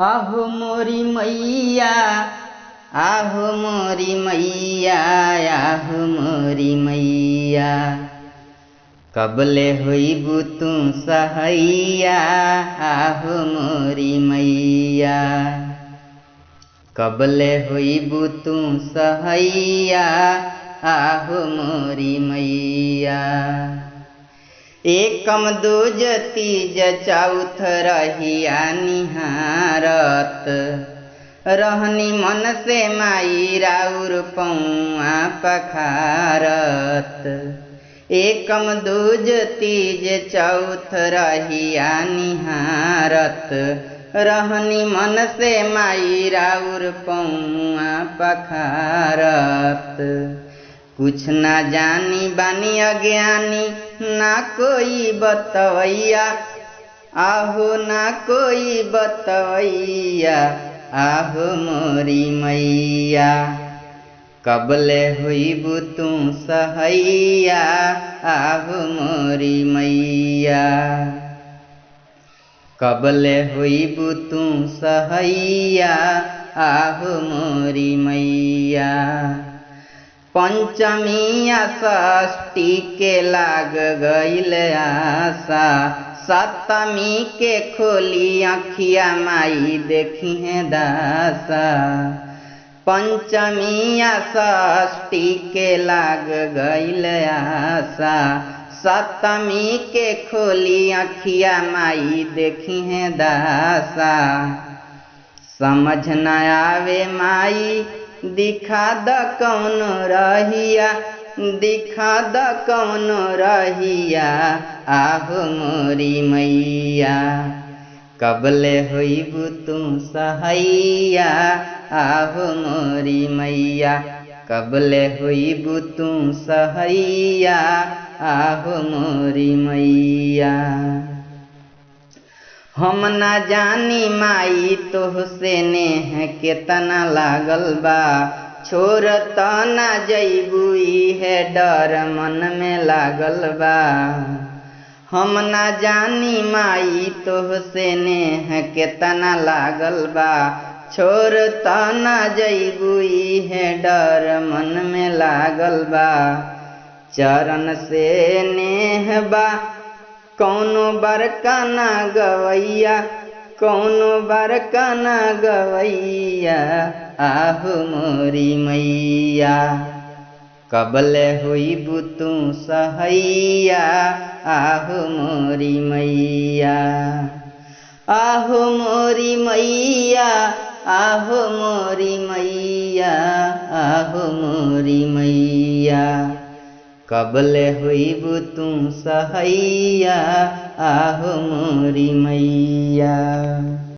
आहो मोरी मैया, आहो मोरी मैया, आहो मोरी मैया। कबले होइबू तू सहैया, आहो मोरी मैया। कबले होइबू तू सहैया, आहो मोरी मैया। एकम दूज तीज चौथ रहिया निहारत, रहनी मन से माई राउर पौआ पखारत। एकम दूज तीज चौथ रहिया निहारत, रहनी मन से माई राउर पौआ पखारत। कुछ ना जानी बानी अज्ञानी, ना कोई बतवैया, आहो ना कोई बतवैया, आहो मोरी मैया। कबले होइबू तू सहैया, आहो मोरी मैया। कबले होइबू तू सहैया, आहो मोरी मैया। पंचमिया षष्ठी के लाग गईल आशा, सप्तमी के खोली अखिया माई देखी है दासा। पंचमिया षष्ठी के लाग गईल आशा, सप्तमी के खोली अखिया माई देखी है दासा। समझ न आवे माई दिखा द कौन रहिया, दिखा द कौन रहिया, आहो मोरी मैया। कबले होइबू तू सहैया, आहो मोरी मैया। कबले होइबू तू सहैया, आहो मोरी मैया। हम ना जानी माई तोहसे नेह केतना लागल बा, छोड़ त ना जइबू इहे डर मन में लागल बा। हम ना जानी माई तोहसे नेह केतना लागल बा, छोड़ त ना जइबू इहे डर मन में लागल बा। चरण से नेह बा कौनो बरका ना गवैया, कौनो बरका ना गवैया, आहो मोरी मैया। कबले होइबू तू सहैया, आहो मोरी मैया। आहो मोरी मैया, आहो मोरी मैया, आहो मोरी मैया। कबले होइबू तू सहैया, आहो मोरी मैया।